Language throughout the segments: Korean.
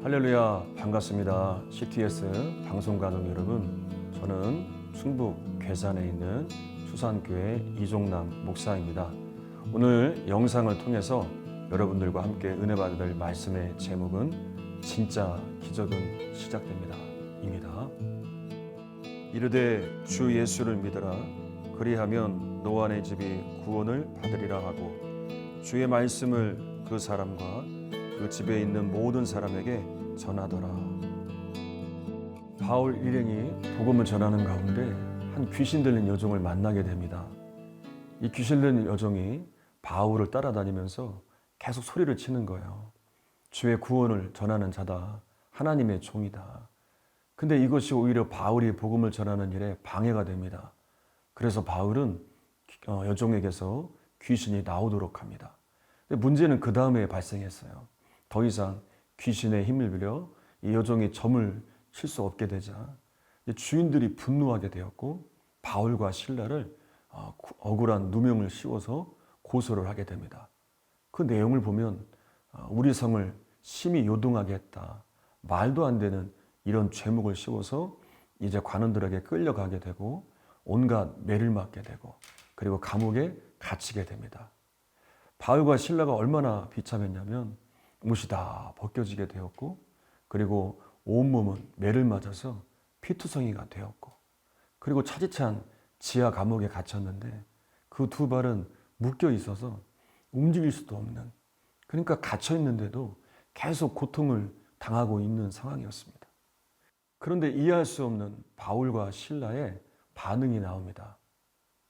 할렐루야, 반갑습니다. CTS 방송가족 여러분, 저는 충북 괴산에 있는 수산교회 이종남 목사입니다. 오늘 영상을 통해서 여러분들과 함께 은혜 받을 말씀의 제목은 진짜 기적은 시작됩니다 입니다. 이르되 주 예수를 믿으라. 그리하면 너와 내 집이 구원을 받으리라 하고 주의 말씀을 그 사람과 그 집에 있는 모든 사람에게 전하더라. 바울 일행이 복음을 전하는 가운데 한 귀신 들린 여종을 만나게 됩니다. 이 귀신 들린 여종이 바울을 따라다니면서 계속 소리를 치는 거예요. 주의 구원을 전하는 자다. 하나님의 종이다. 근데 이것이 오히려 바울이 복음을 전하는 일에 방해가 됩니다. 그래서 바울은 여종에게서 귀신이 나오도록 합니다. 근데 문제는 그 다음에 발생했어요. 더 이상 귀신의 힘을 빌려 이 여종이 점을 칠 수 없게 되자 주인들이 분노하게 되었고 바울과 실라를 억울한 누명을 씌워서 고소를 하게 됩니다. 그 내용을 보면 우리 성을 심히 요동하게 했다. 말도 안 되는 이런 죄목을 씌워서 이제 관원들에게 끌려가게 되고 온갖 매를 맞게 되고 그리고 감옥에 갇히게 됩니다. 바울과 실라가 얼마나 비참했냐면 옷이 다 벗겨지게 되었고 그리고 온몸은 매를 맞아서 피투성이가 되었고 그리고 차디찬 지하 감옥에 갇혔는데 그 두 발은 묶여 있어서 움직일 수도 없는, 그러니까 갇혀 있는데도 계속 고통을 당하고 있는 상황이었습니다. 그런데 이해할 수 없는 바울과 실라의 반응이 나옵니다.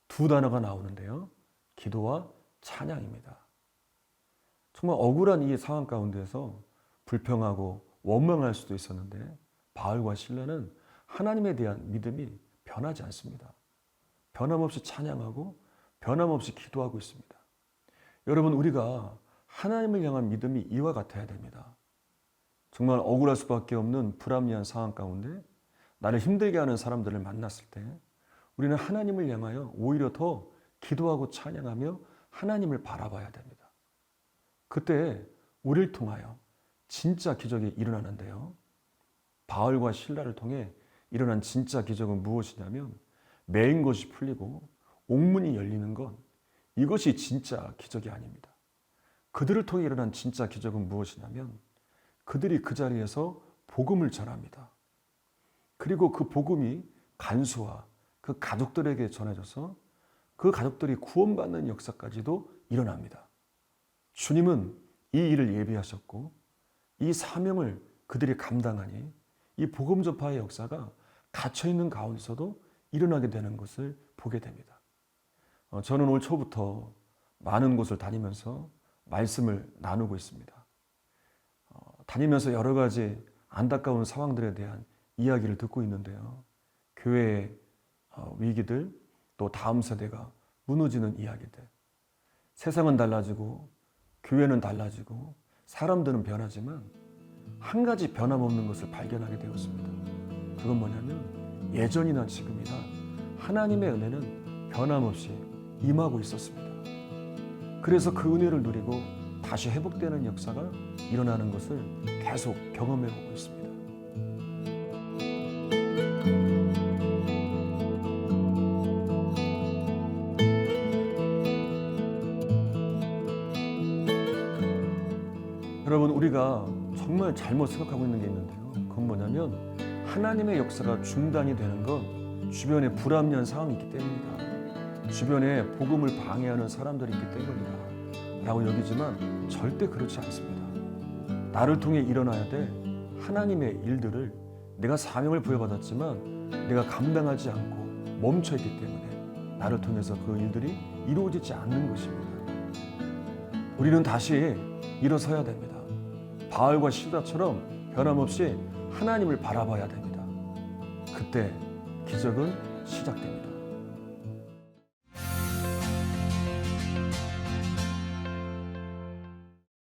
두 단어가 나오는데요. 기도와 찬양입니다. 정말 억울한 이 상황 가운데서 불평하고 원망할 수도 있었는데 바울과 실라는 하나님에 대한 믿음이 변하지 않습니다. 변함없이 찬양하고 변함없이 기도하고 있습니다. 여러분, 우리가 하나님을 향한 믿음이 이와 같아야 됩니다. 정말 억울할 수밖에 없는 불합리한 상황 가운데 나를 힘들게 하는 사람들을 만났을 때 우리는 하나님을 향하여 오히려 더 기도하고 찬양하며 하나님을 바라봐야 됩니다. 그때 우리를 통하여 진짜 기적이 일어나는데요. 바울과 실라를 통해 일어난 진짜 기적은 무엇이냐면 매인 것이 풀리고 옥문이 열리는 것, 이것이 진짜 기적이 아닙니다. 그들을 통해 일어난 진짜 기적은 무엇이냐면 그들이 그 자리에서 복음을 전합니다. 그리고 그 복음이 간수와 그 가족들에게 전해져서 그 가족들이 구원받는 역사까지도 일어납니다. 주님은 이 일을 예비하셨고 이 사명을 그들이 감당하니 이 복음 전파의 역사가 갇혀있는 가운데서도 일어나게 되는 것을 보게 됩니다. 저는 올 초부터 많은 곳을 다니면서 말씀을 나누고 있습니다. 다니면서 여러 가지 안타까운 상황들에 대한 이야기를 듣고 있는데요. 교회의 위기들, 또 다음 세대가 무너지는 이야기들. 세상은 달라지고 교회는 달라지고 사람들은 변하지만 한 가지 변함없는 것을 발견하게 되었습니다. 그건 뭐냐면 예전이나 지금이나 하나님의 은혜는 변함없이 임하고 있었습니다. 그래서 그 은혜를 누리고 다시 회복되는 역사가 일어나는 것을 계속 경험해 보고 있습니다. 여러분, 우리가 정말 잘못 생각하고 있는 게 있는데요. 그건 뭐냐면 하나님의 역사가 중단이 되는 건 주변에 불합리한 상황이 있기 때문이다. 주변에 복음을 방해하는 사람들이 있기 때문이다 라고 여기지만 절대 그렇지 않습니다. 나를 통해 일어나야 될 하나님의 일들을 내가 사명을 부여받았지만 내가 감당하지 않고 멈춰있기 때문에 나를 통해서 그 일들이 이루어지지 않는 것입니다. 우리는 다시 일어서야 됩니다. 바울과 실라처럼 변함없이 하나님을 바라봐야 됩니다. 그때 기적은 시작됩니다.